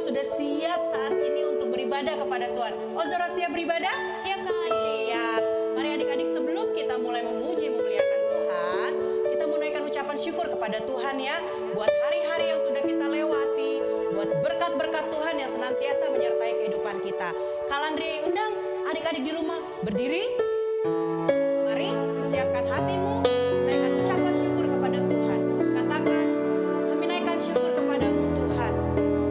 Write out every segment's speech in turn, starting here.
sudah siap saat ini untuk beribadah kepada Tuhan? Ozora siap beribadah? Siap, Kak Adi. Siap. Mari adik-adik, sebelum kita mulai memuji memuliakan Tuhan, kita menaikkan ucapan syukur kepada Tuhan ya, buat hari-hari yang sudah kita lewati, buat berkat-berkat Tuhan yang senantiasa menyertai kehidupan kita. Kalandri undang adik-adik di rumah berdiri. Mari siapkan hatimu, naikkan ucapan syukur kepada Tuhan. Katakan, kami naikkan syukur kepadamu Tuhan,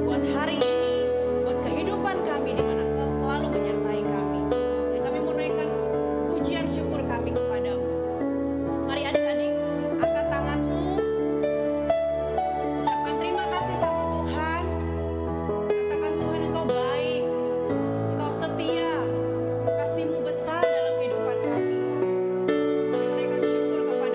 buat hari ini, buat kehidupan kami di mana Engkau selalu menyertai kami. Dan kami mau naikkan pujian syukur kami kepadamu. Mari adik-adik, angkat tanganmu, ucapkan terima kasih sama Tuhan. Katakan, Tuhan Engkau baik, Engkau setia, kasih-Mu besar dalam kehidupan kami. Kami menaikkan syukur kepada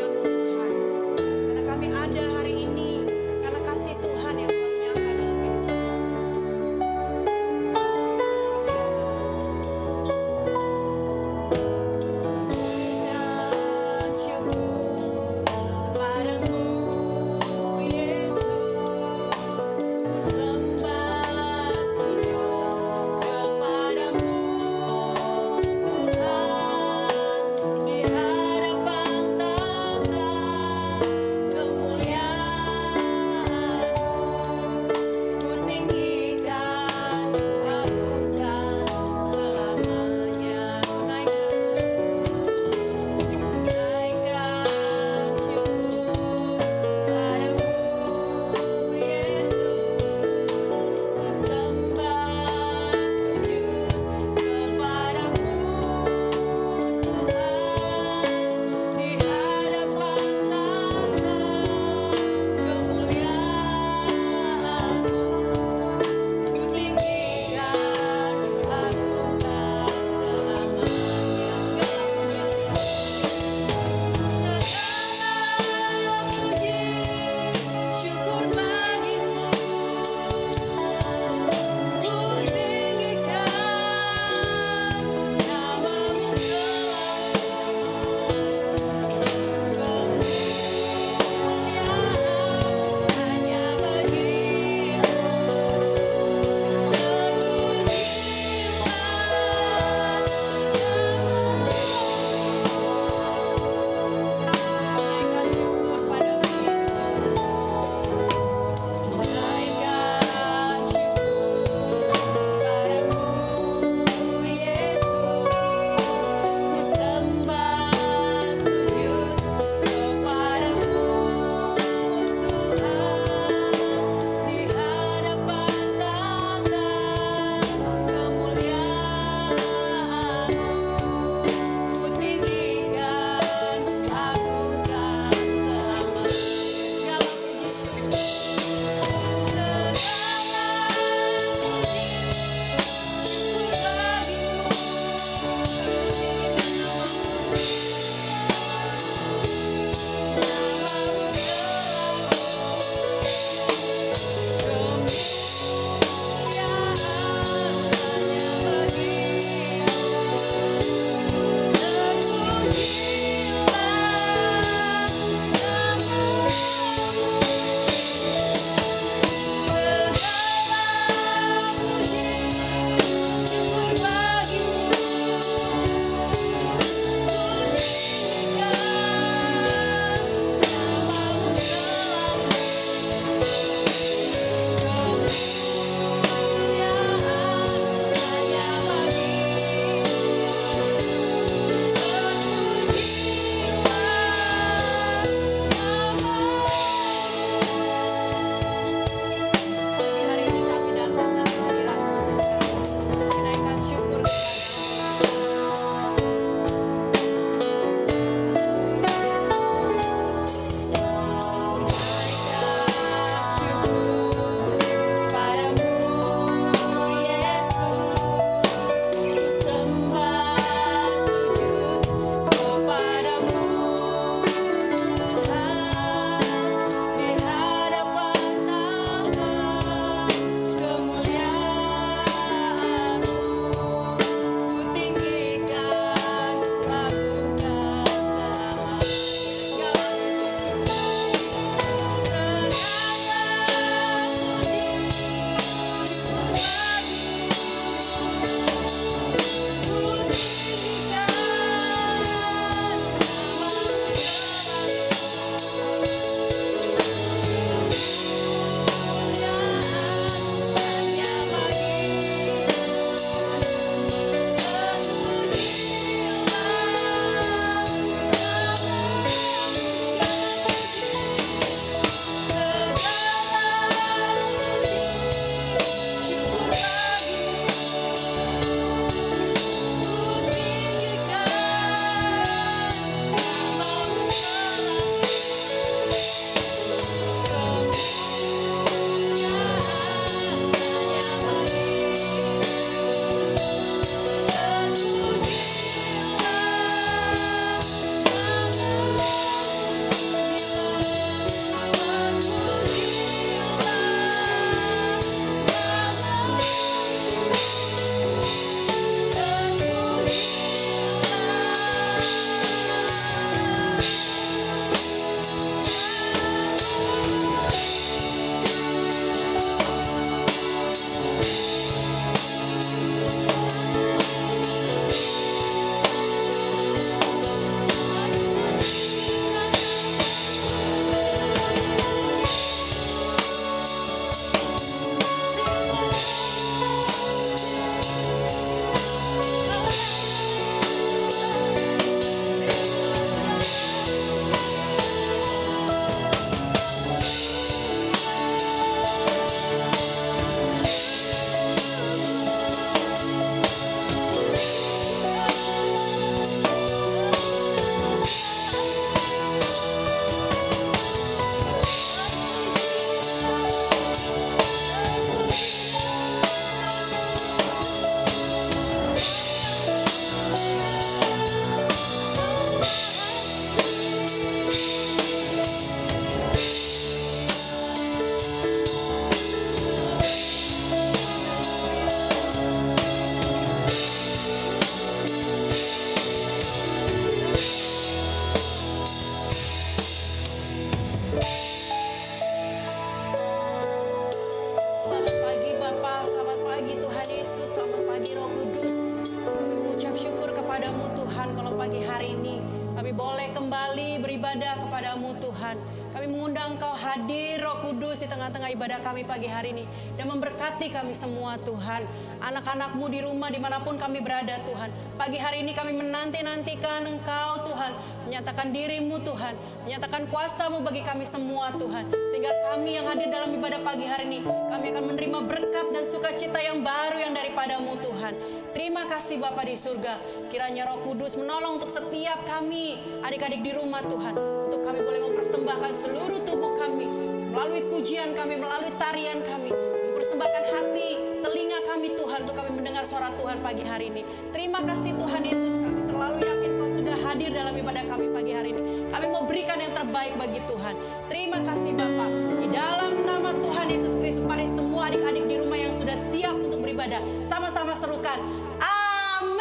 kiranya Engkau hadir Roh Kudus di tengah-tengah ibadah kami pagi hari ini dan memberkati kami semua Tuhan. Anak-anak-Mu di rumah dimanapun kami berada Tuhan, pagi hari ini kami menanti-nantikan Engkau Tuhan, menyatakan diri-Mu Tuhan, menyatakan kuasa-Mu bagi kami semua Tuhan, sehingga kami yang hadir dalam ibadah pagi hari ini, kami akan menerima berkat dan sukacita yang baru yang daripada-Mu Tuhan. Terima kasih Bapa di surga, kiranya Roh Kudus menolong untuk setiap kami, adik-adik di rumah Tuhan, untuk kami boleh mempersembahkan seluruh tubuh kami, melalui pujian kami, melalui tarian kami, mempersembahkan hati, telinga kami Tuhan, untuk kami mendengar suara Tuhan pagi hari ini. Terima kasih Tuhan Yesus, kami terlalu yakin Kau sudah hadir dalam ibadah kami pagi hari ini. Kami mau berikan yang terbaik bagi Tuhan. Terima kasih Bapa. Di dalam nama Tuhan Yesus Kristus, mari semua adik-adik di rumah yang sudah siap untuk beribadah, sama-sama serukan, amin.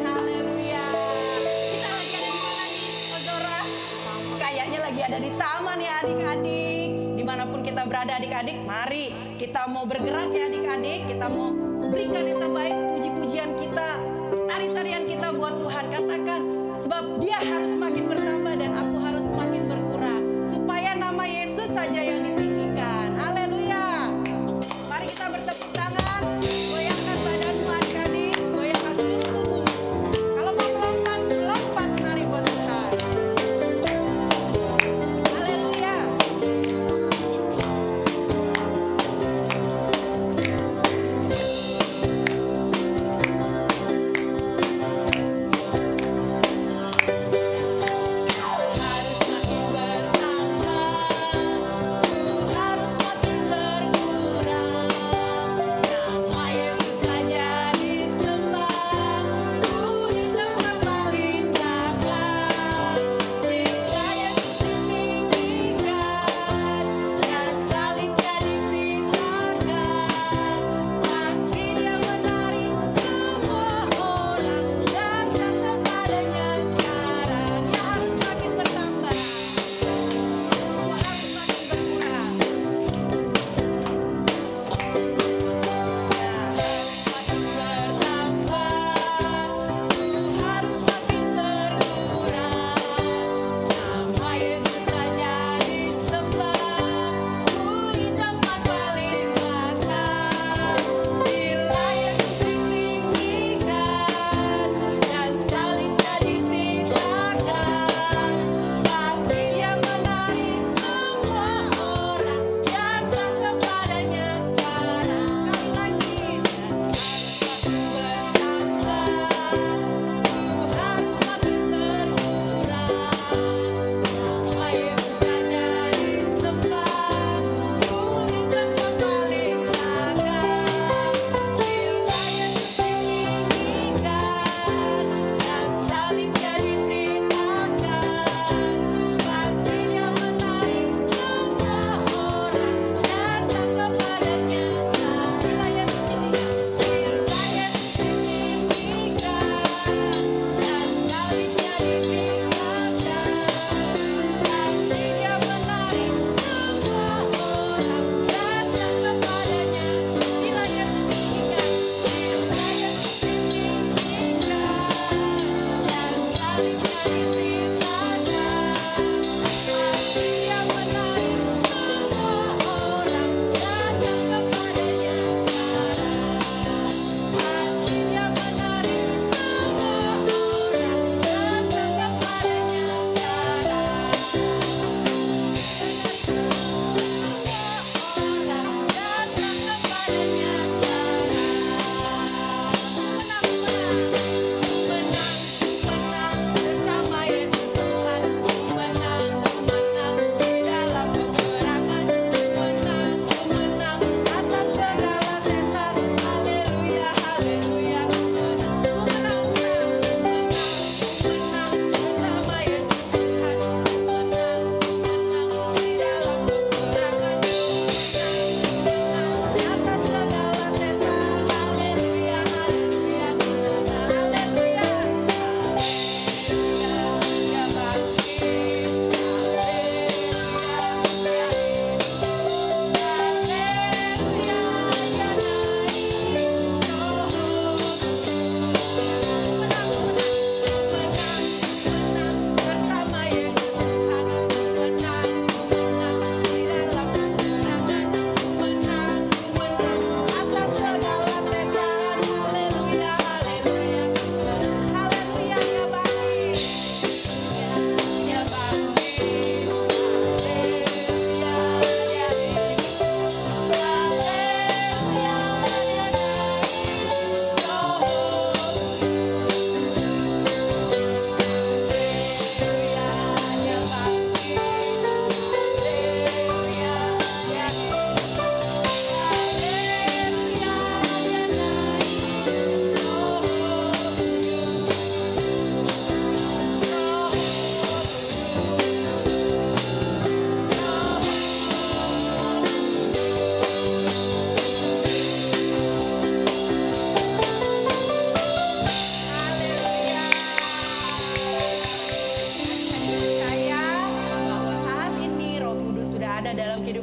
Haleluya. Kita lagi ada di mana nih, saudara? Kayaknya lagi ada di taman ya adik-adik. Dimanapun kita berada adik-adik, mari kita mau bergerak ya adik-adik. Kita mau berikan yang terbaik, puji-pujian kita, tari-tarian kita buat Tuhan. Katakan, sebab Dia harus semakin bertambah dan aku harus semakin berkurang, supaya nama Yesus saja yang ditinggikan. Haleluya. Mari kita bertepuk tangan, goyangkan badanmu adik-adik, goyangkan seluruh tubuhmu. Kalau mau melompat, lompat, mari buat Tuhan. Haleluya. Harus makin bertambah.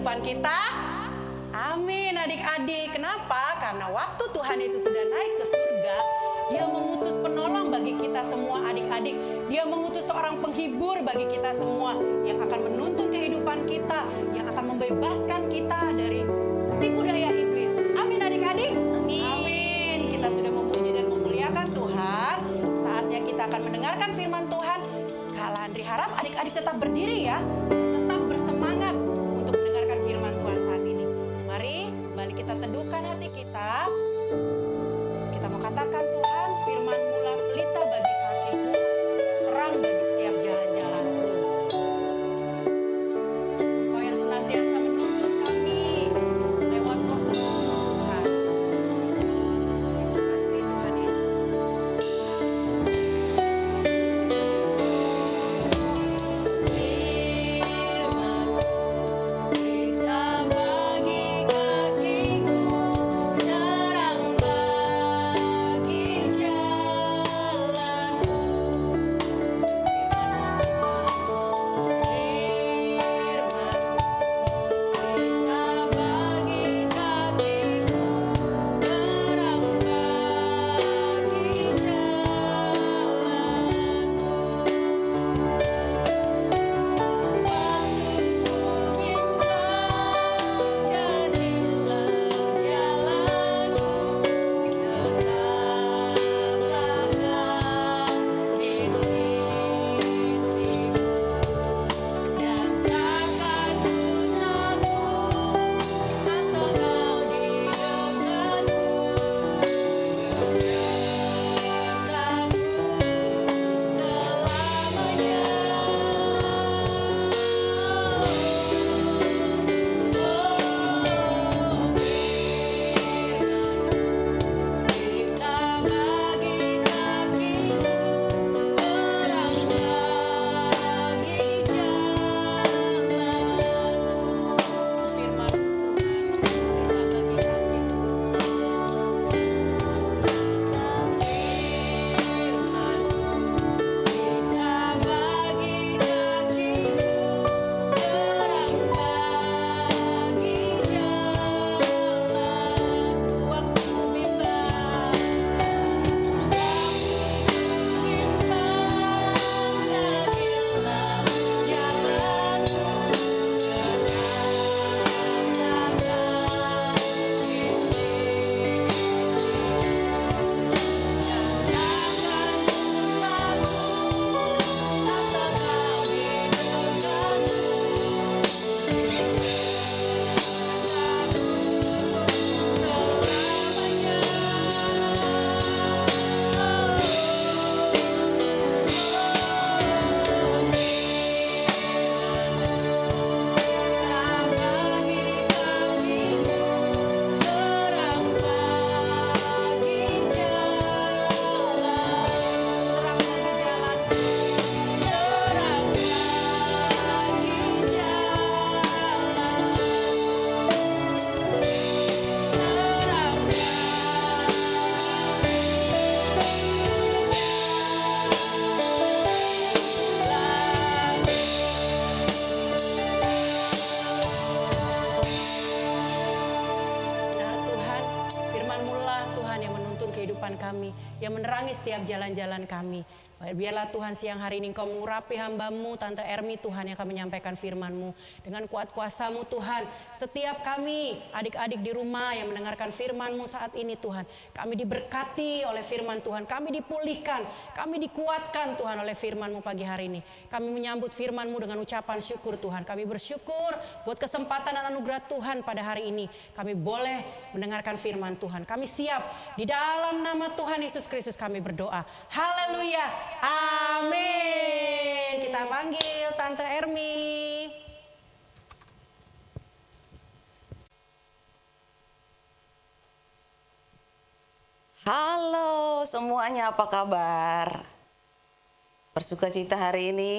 kehidupan kita? Amin adik-adik. Kenapa? Karena waktu Tuhan Yesus sudah naik ke surga, Dia mengutus penolong bagi kita semua adik-adik. Dia mengutus seorang penghibur bagi kita semua yang akan menuntun kehidupan kita, yang akan membebaskan kita dari tipu daya iblis. Amin adik-adik. Amin. Kita sudah memuji dan memuliakan Tuhan. Saatnya kita akan mendengarkan firman Tuhan. Kak Landri harap adik-adik tetap berdiri ya. Tetap bersemangat untuk mendengarkan firman Tuhan saat ini. Mari kembali kita teduhkan hati kita. Kita mau katakan, Tuhan, firman-Mu lah pelita bagi kakiku, terang bagi setiap jalan-jalanku. Engkau yang senantiasa menuntun kami lewat Roh Tuhan. Terima kasih Tuhan Yesus. Kami, yang menerangi setiap jalan-jalan kami. Biarlah Tuhan siang hari ini Engkau mengurapi hamba-Mu, Tante Ermi Tuhan, yang akan menyampaikan firman-Mu. Dengan kuat kuasa-Mu Tuhan, setiap kami, adik-adik di rumah yang mendengarkan firman-Mu saat ini Tuhan, kami diberkati oleh firman Tuhan, kami dipulihkan, kami dikuatkan Tuhan oleh firman-Mu pagi hari ini. Kami menyambut firman-Mu dengan ucapan syukur Tuhan. Kami bersyukur buat kesempatan dan anugerah Tuhan pada hari ini. Kami boleh mendengarkan firman Tuhan. Kami siap di dalam nama Tuhan Yesus Kristus kami berdoa. Haleluya. Amin. Kita panggil Tante Ermi. Halo semuanya, apa kabar? Bersukacita hari ini?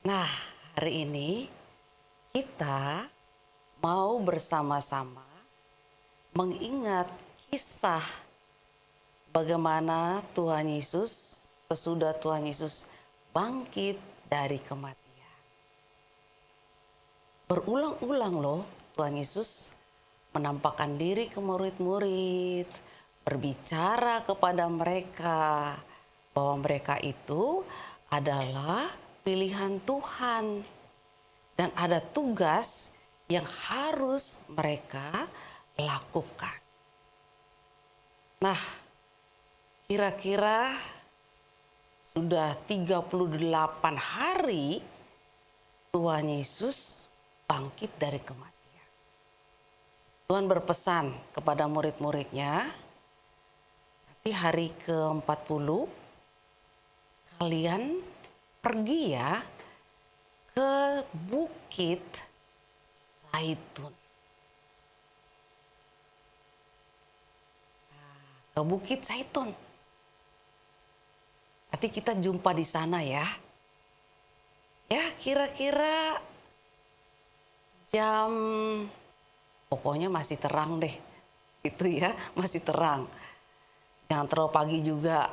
Nah, hari ini kita mau bersama-sama mengingat kisah bagaimana Tuhan Yesus, sesudah Tuhan Yesus bangkit dari kematian. berulang-ulang loh Tuhan Yesus menampakkan diri ke murid-murid, berbicara kepada mereka bahwa mereka itu adalah pilihan Tuhan dan ada tugas yang harus mereka lakukan. Nah, kira-kira sudah 38 hari Tuhan Yesus bangkit dari kematian. Tuhan berpesan kepada murid-muridnya, nanti hari ke-40 kalian pergi ya ke Bukit Zaitun. Ke Bukit Zaitun. Nanti kita jumpa di sana ya. Ya kira-kira jam, pokoknya masih terang deh. Itu ya, masih terang. Jangan terlalu pagi juga.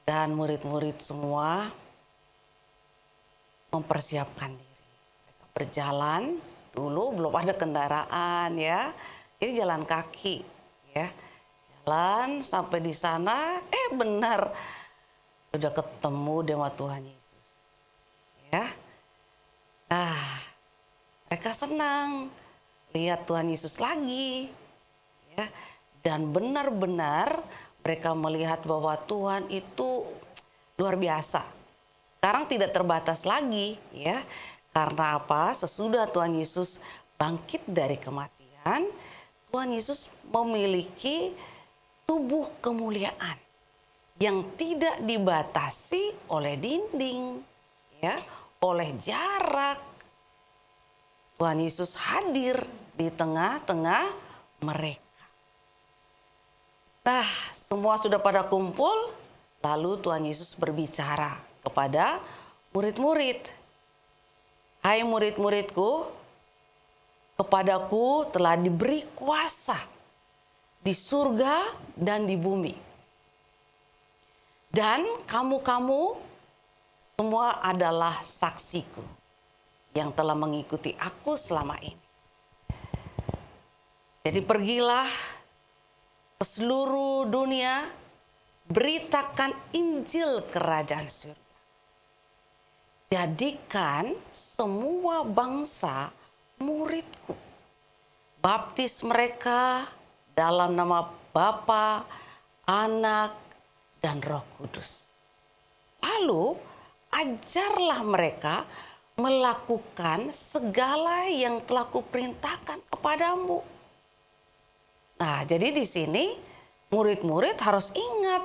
Dan murid-murid semua mempersiapkan diri. Mereka berjalan dulu, belum ada kendaraan ya. Ini jalan kaki ya. Jalan sampai di sana, benar. Udah ketemu sama Tuhan Yesus. Ya. Nah, mereka senang lihat Tuhan Yesus lagi. Ya. Dan benar-benar mereka melihat bahwa Tuhan itu luar biasa. Sekarang tidak terbatas lagi ya. Karena apa? Sesudah Tuhan Yesus bangkit dari kematian, Tuhan Yesus memiliki tubuh kemuliaan yang tidak dibatasi oleh dinding, ya, oleh jarak. Tuhan Yesus hadir di tengah-tengah mereka. Nah, semua sudah pada kumpul, lalu Tuhan Yesus berbicara kepada murid-murid. Hai murid-muridku, kepadaku telah diberi kuasa di surga dan di bumi. Dan kamu-kamu semua adalah saksiku yang telah mengikuti aku selama ini. Jadi pergilah ke seluruh dunia, beritakan Injil Kerajaan Surga. Jadikan semua bangsa muridku. Baptis mereka dalam nama Bapa, Anak, dan Roh Kudus. Lalu ajarlah mereka melakukan segala yang telah kuperintahkan kepadamu. Nah, jadi di sini murid-murid harus ingat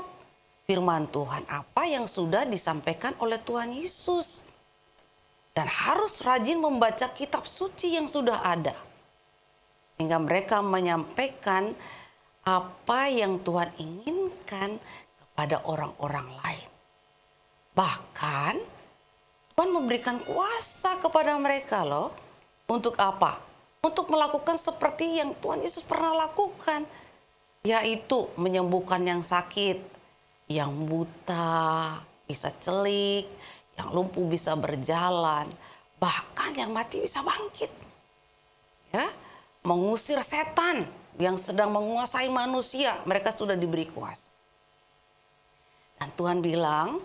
firman Tuhan apa yang sudah disampaikan oleh Tuhan Yesus. Dan harus rajin membaca kitab suci yang sudah ada. Sehingga mereka menyampaikan apa yang Tuhan inginkan kepada orang-orang lain. Bahkan Tuhan memberikan kuasa kepada mereka loh. Untuk apa? Untuk melakukan seperti yang Tuhan Yesus pernah lakukan. Yaitu menyembuhkan yang sakit, yang buta bisa celik, yang lumpuh bisa berjalan, bahkan yang mati bisa bangkit. Ya, mengusir setan yang sedang menguasai manusia, mereka sudah diberi kuasa. Dan Tuhan bilang,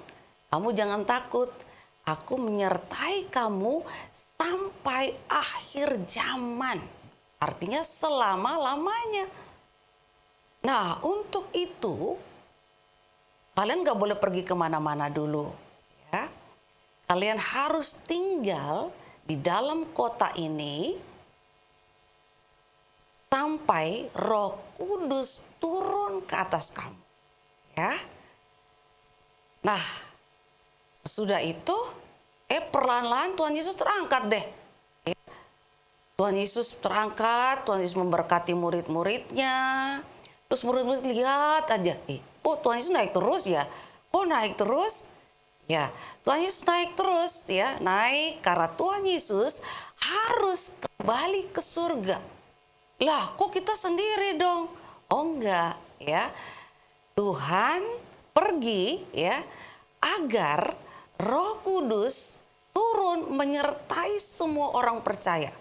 kamu jangan takut, aku menyertai kamu sampai akhir zaman. Artinya selama-lamanya. Nah, untuk itu kalian gak boleh pergi kemana-mana dulu. Ya. Kalian harus tinggal di dalam kota ini sampai Roh Kudus turun ke atas kamu. Ya. Nah, sesudah itu perlahan-lahan Tuhan Yesus terangkat deh. Ya. Tuhan Yesus terangkat, Tuhan Yesus memberkati murid-muridnya. Terus murid-murid lihat aja, Tuhan Yesus naik terus ya. Kok naik terus? Ya, Tuhan Yesus naik terus ya, naik karena Tuhan Yesus harus kembali ke surga. Lah, kok kita sendiri dong? Oh enggak ya. Tuhan pergi ya agar Roh Kudus turun menyertai semua orang percaya.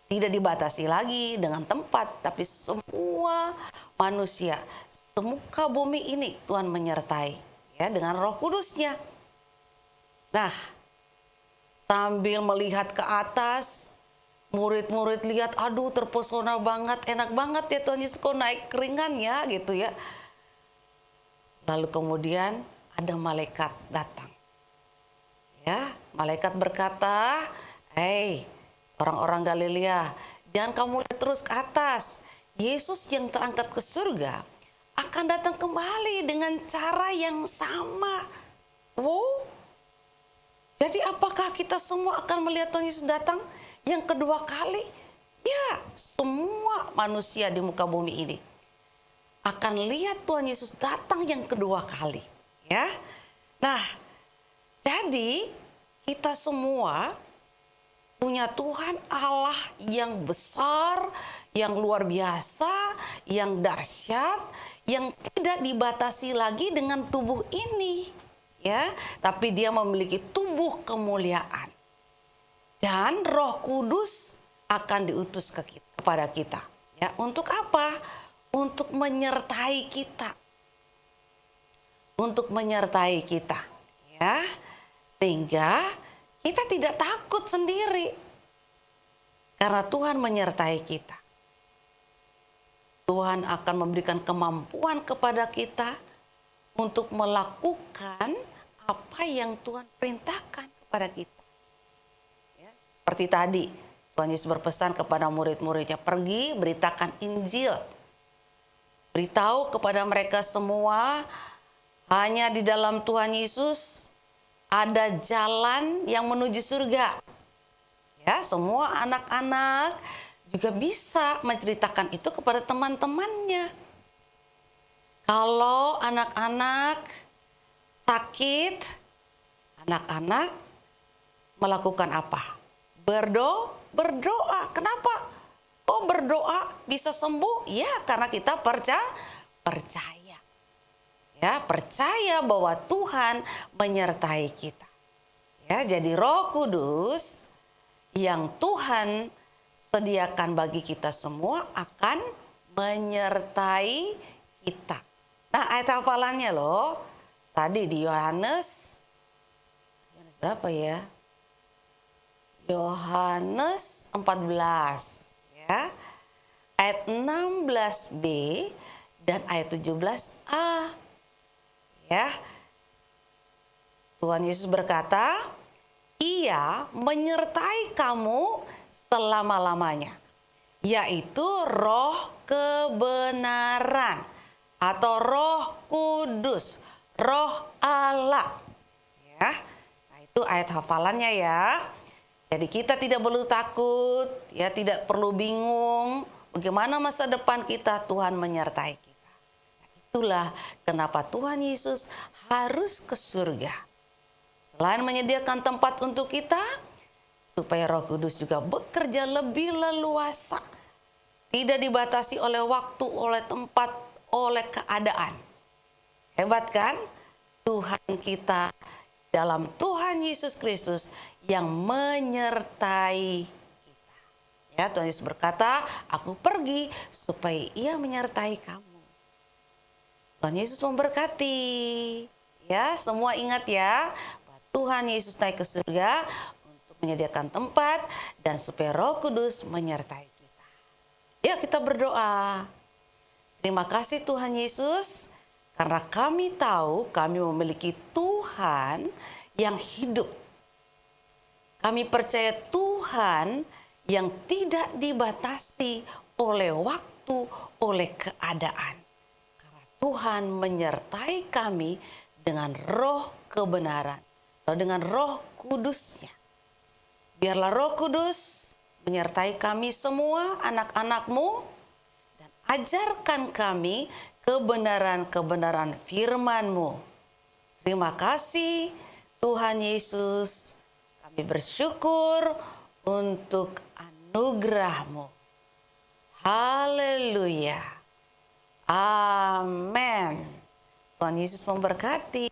Tidak dibatasi lagi dengan tempat, tapi semua manusia, semuka bumi ini Tuhan menyertai ya dengan Roh Kudus-Nya. Nah, sambil melihat ke atas, murid-murid lihat, aduh terpesona banget, enak banget ya Tuhan Yesus kok naik ringan ya gitu ya. Lalu kemudian ada malaikat datang. Ya, malaikat berkata, "Hei, orang-orang Galilea, jangan kamu lihat terus ke atas. Yesus yang terangkat ke surga akan datang kembali dengan cara yang sama." Wow. Jadi apakah kita semua akan melihat Tuhan Yesus datang yang kedua kali? Ya, semua manusia di muka bumi ini akan lihat Tuhan Yesus datang yang kedua kali. Ya, nah, jadi kita semua punya Tuhan Allah yang besar, yang luar biasa, yang dahsyat, yang tidak dibatasi lagi dengan tubuh ini, ya. Tapi Dia memiliki tubuh kemuliaan. Dan Roh Kudus akan diutus kepada kita. Ya, untuk apa? Untuk menyertai kita. Untuk menyertai kita, ya. Sehingga kita tidak takut sendiri. Karena Tuhan menyertai kita. Tuhan akan memberikan kemampuan kepada kita untuk melakukan apa yang Tuhan perintahkan kepada kita. Ya, seperti tadi, Tuhan Yesus berpesan kepada murid-muridnya, pergi beritakan Injil. Beritahu kepada mereka semua, hanya di dalam Tuhan Yesus ada jalan yang menuju surga. Ya, semua anak-anak juga bisa menceritakan itu kepada teman-temannya. Kalau anak-anak sakit, anak-anak melakukan apa? Berdoa. Kenapa? Oh, berdoa bisa sembuh? Ya, karena kita percaya. Ya, percaya bahwa Tuhan menyertai kita. Ya, jadi Roh Kudus yang Tuhan sediakan bagi kita semua akan menyertai kita. Nah, ayat hafalannya loh. Tadi di Yohanes berapa ya? Yohanes 14 ya. Ayat 16b dan ayat 17a. Ya. Tuhan Yesus berkata, Ia menyertai kamu selama-lamanya, yaitu Roh kebenaran atau Roh Kudus, Roh Allah. Ya. Nah, itu ayat hafalannya ya. Jadi kita tidak perlu takut, ya, tidak perlu bingung bagaimana masa depan kita, Tuhan menyertai kita. Nah, itulah kenapa Tuhan Yesus harus ke surga. Selain menyediakan tempat untuk kita, supaya Roh Kudus juga bekerja lebih leluasa. Tidak dibatasi oleh waktu, oleh tempat, oleh keadaan. Hebat kan? Tuhan kita dalam Tuhan Yesus Kristus yang menyertai kita. Ya, Tuhan Yesus berkata, aku pergi supaya Ia menyertai kamu. Tuhan Yesus memberkati. Ya, semua ingat ya, Tuhan Yesus naik ke surga untuk menyediakan tempat dan supaya Roh Kudus menyertai kita. Yuk kita berdoa. Terima kasih Tuhan Yesus, karena kami tahu kami memiliki Tuhan yang hidup. Kami percaya Tuhan yang tidak dibatasi oleh waktu, oleh keadaan. Karena Tuhan menyertai kami dengan Roh kebenaran atau dengan Roh Kudus-Nya. Biarlah Roh Kudus menyertai kami semua anak-anak-Mu dan ajarkan kami kebenaran-kebenaran firman-Mu. Terima kasih Tuhan Yesus. Kami bersyukur untuk anugerah-Mu. Haleluya. Amin. Tuhan Yesus memberkati.